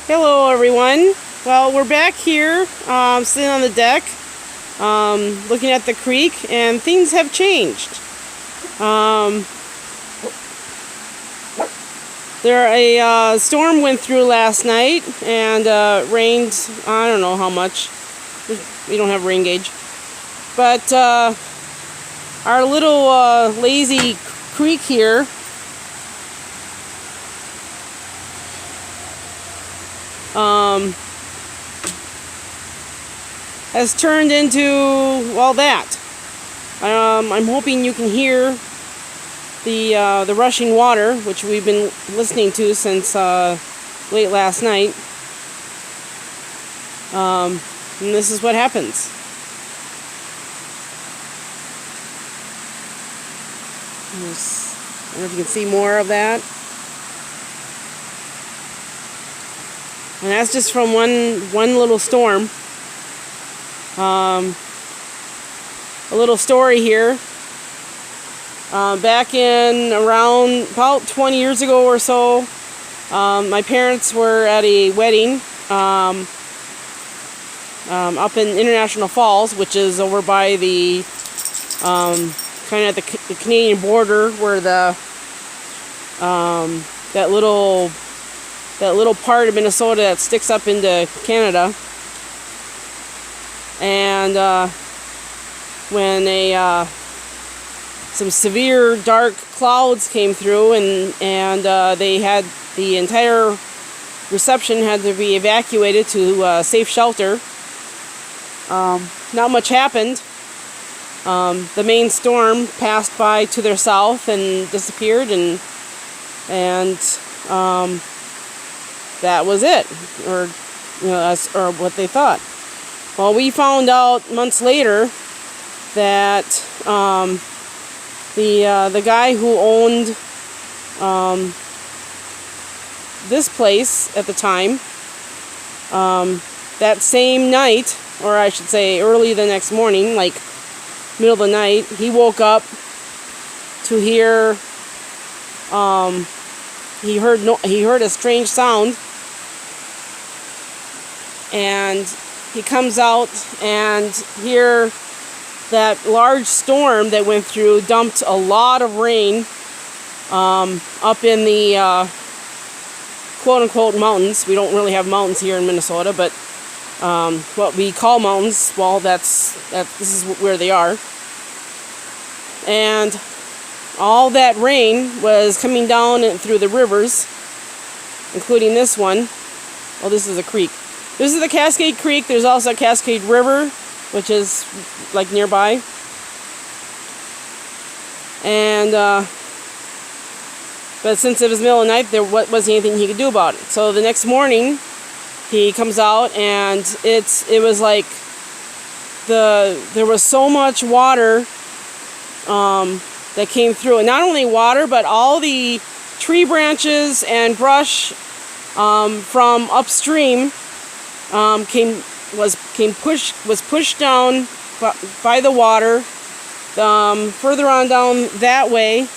Hello everyone. Well, we're back here sitting on the deck looking at the creek, and things have changed. A storm went through last night and rained, I don't know how much. We don't have a rain gauge. But our little lazy creek here has turned into, well, that. I'm hoping you can hear the rushing water, which we've been listening to since late last night. And this is what happens. I don't know if you can see more of that. And that's just from one little storm. A little story here. Back in around about 20 years ago or so, my parents were at a wedding up in International Falls, which is over by the kind of the Canadian border, where that little part of Minnesota that sticks up into Canada. And when some severe dark clouds came through, and they had the entire reception had to be evacuated to safe shelter. Not much happened. The main storm passed by to their south and disappeared, and that was it, or or what they thought. Well, we found out months later that the guy who owned this place at the time, that same night, or I should say early the next morning, like middle of the night, he woke up to hear he heard a strange sound, and he comes out, and here that large storm that went through dumped a lot of rain up in the quote-unquote mountains. We don't really have mountains here in Minnesota, but what we call mountains, well, this is where they are. And all that rain was coming down through the rivers, including this one. Well, this is a creek. This is the Cascade Creek. There's also a Cascade River, which is like nearby. And but since it was middle of the night, there wasn't anything he could do about it. So the next morning, he comes out, and it was like there was so much water that came through, and not only water, but all the tree branches and brush from upstream was pushed down by the water. Further on down that way,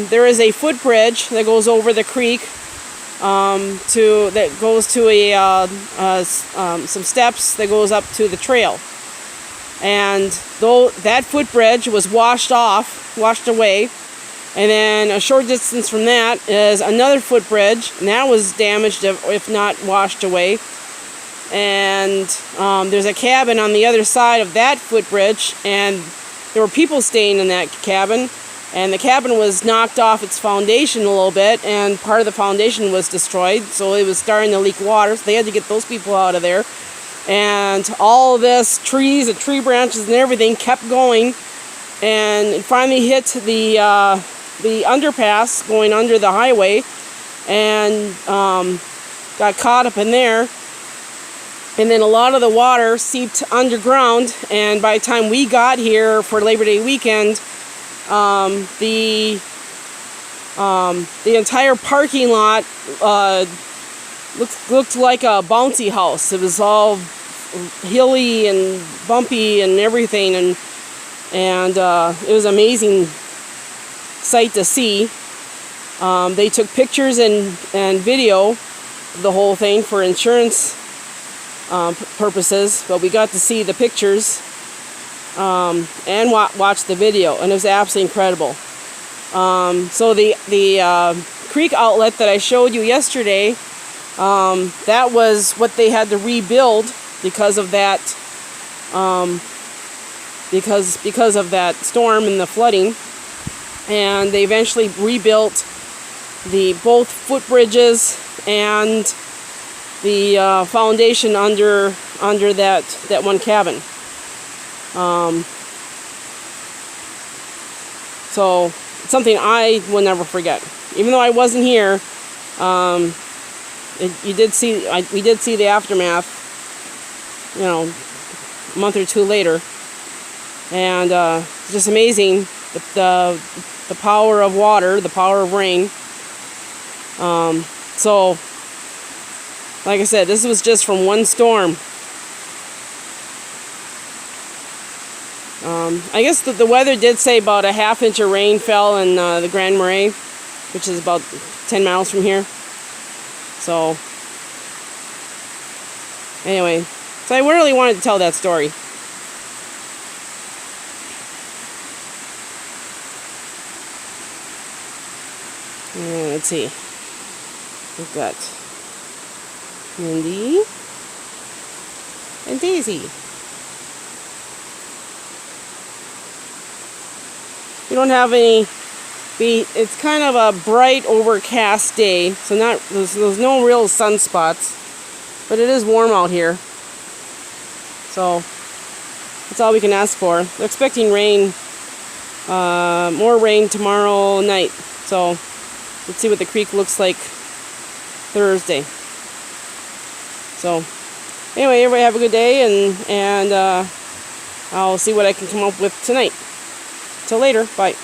there is a footbridge that goes over the creek, that goes to some steps that goes up to the trail. And though that footbridge was washed away, and then a short distance from that is another footbridge, and that was damaged, if not washed away. And there's a cabin on the other side of that footbridge, and there were people staying in that cabin, and the cabin was knocked off its foundation a little bit, and part of the foundation was destroyed, so it was starting to leak water, so they had to get those people out of there. And all of this, trees and tree branches and everything, kept going, and it finally hit the underpass going under the highway, and got caught up in there. And then a lot of the water seeped underground, and by the time we got here for Labor Day weekend, the entire parking lot looked like a bouncy house. It was all hilly and bumpy and everything, and it was an amazing sight to see. They took pictures and video of the whole thing for insurance purposes, but we got to see the pictures and watch the video, and it was absolutely incredible. So the creek outlet that I showed you yesterday, that was what they had to rebuild because of that because of that storm and the flooding, and they eventually rebuilt both footbridges and the foundation under that one cabin. So it's something I will never forget. Even though I wasn't here, we did see the aftermath, you know, a month or two later, and it's just amazing the power of water, the power of rain. So, like I said, this was just from one storm. I guess the weather did say about a ½ inch of rain fell in the Grand Marais, which is about 10 miles from here. So, anyway, so I really wanted to tell that story. Let's see. We've got Mindy and Daisy. We don't have any. It's kind of a bright, overcast day, so there's no real sunspots, but it is warm out here. So that's all we can ask for. They're expecting rain, more rain tomorrow night. So let's see what the creek looks like Thursday. So anyway, everybody have a good day, and I'll see what I can come up with tonight. Till later. Bye.